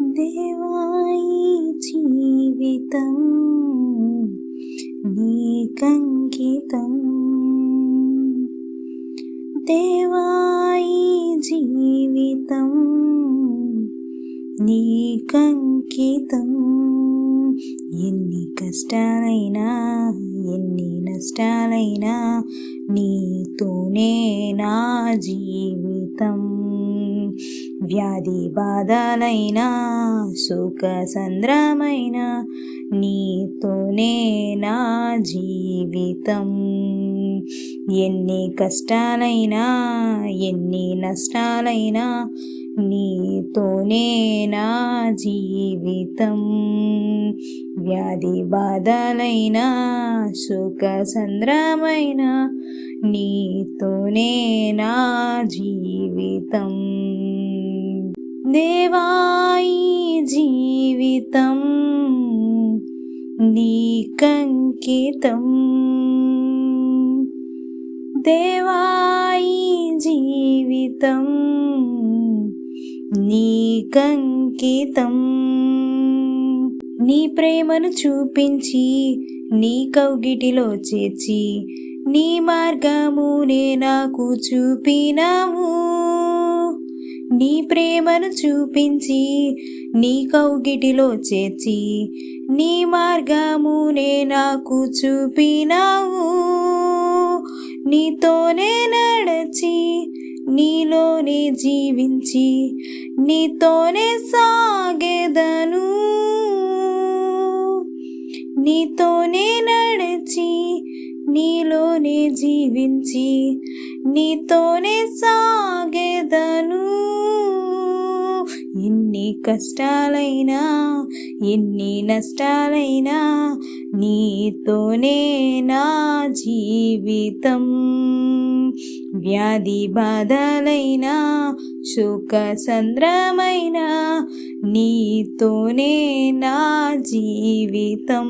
దేవా ఈ జీవితం నీకంకితం. దేవా ఈ జీవితం నీకంకితం. ఎన్ని కష్టాలైనా ఎన్ని నష్టాలైనా నీతోనే నా జీవితం. వ్యాధి బాధలైనా సుఖ సంద్రమైన నీతోనే నా జీవితం. ఎన్ని కష్టాలైనా ఎన్ని నష్టాలైనా నీతోనే నా జీవితం. వ్యాధి బాధలైనా సుఖ సంద్రమైన నీతోనే నా జీవితం. దేవా ఈ జీవితం నీకంకితం. దేవా ఈ జీవితం నీకంకితం. నీ ప్రేమను చూపించి నీ కౌగిటిలో చేర్చి నీ మార్గమునే నాకు చూపినావు. నీ ప్రేమను చూపించి నీ కౌగిటిలో చేర్చి నీ మార్గమునే నాకు చూపినావు. నీతోనే నడచి నీలోనే జీవించి నీతోనే సాగెదను. నీతోనే నడచి నీలోనే జీవించి నీతోనే సాగెదను. ఎన్ని కష్టాలైనా ఎన్ని నష్టాలైనా నీతోనే నా జీవితం. వ్యాధి బాధలైనా సుఖ సంద్రమైన నీతోనే నా జీవితం.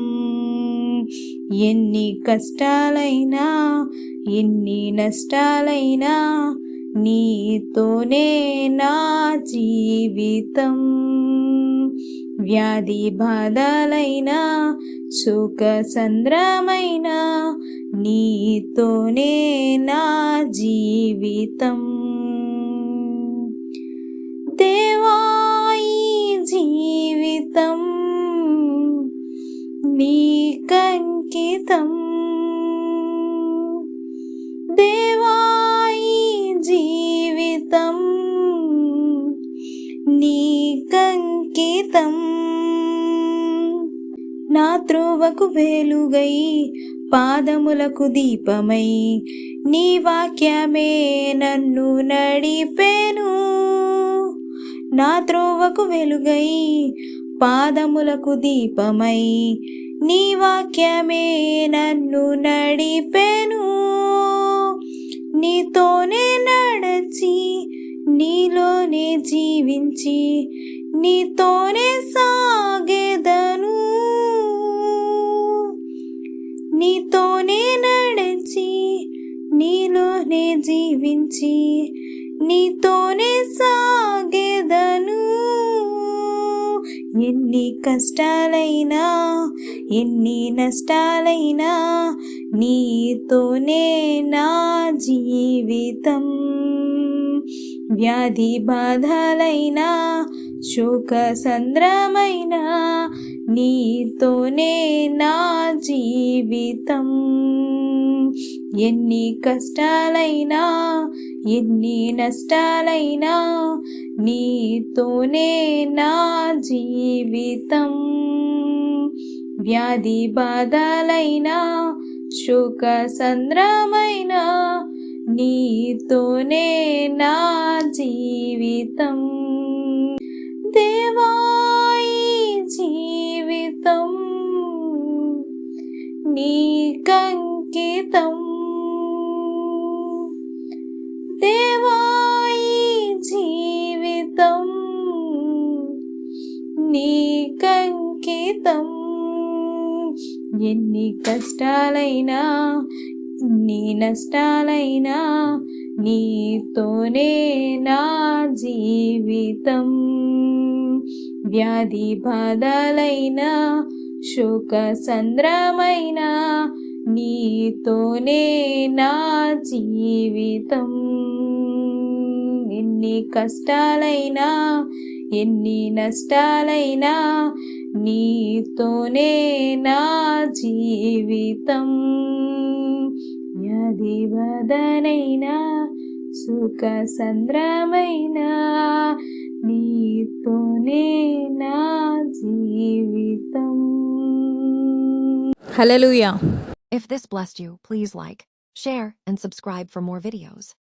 ఎన్ని కష్టాలైనా ఎన్ని నష్టాలైనా నీతోనే నా జీవితం. వ్యాధి బాధలైనా సుఖ సంద్రమైన నీతోనే నా జీవితం. దేవా ఈ జీవితం నీకంకితం. దేవా ఈ జీవితం నీకంకితం. నా త్రోవకు వెలుగై పాదములకు దీపమై నీ వాక్యమే నన్ను నడిపెను. నా త్రోవకు వెలుగై పాదములకు దీపమై నీ వాక్యమే నన్ను నడిపెను. నీతోనే నడచి నీలోనే జీవించి నీతోనే సాగెదను. నీతోనే నడచి నీలోనే జీవించి నీతోనే సాగెదను. ఎన్ని కష్టాలైనా ఎన్ని నష్టాలైనా నీతోనే నా జీవితం. వ్యాధి బాధలైనా శోక సంద్రమైన నీతోనే నా జీవితం. ఎన్ని కష్టాలైనా ఎన్ని నష్టాలైనా నీతోనే నా జీవితం. వ్యాధి బాధలైనా శోక సంద్రమైన నీతోనే నా జీవితం. దేవా ఈ జీవితం నీకంకితం. దేవా ఈ జీవితం నీకంకితం. ఎన్ని కష్టాలైనా నీ నష్టాలైనా నీతోనే నా జీవితం. వ్యాధి బాధలైన శోక సంద్రమైన నీతోనే నా జీవితం. ఎన్ని కష్టాలైనా ఎన్ని నష్టాలైనా నీతోనే నా జీవితం. వ్యాధి బాధనైనా సుఖ సంద్రమైన నీతోనే నా జీవితం. హల్లెలూయా. If this blessed you, please like, share, and subscribe for more videos.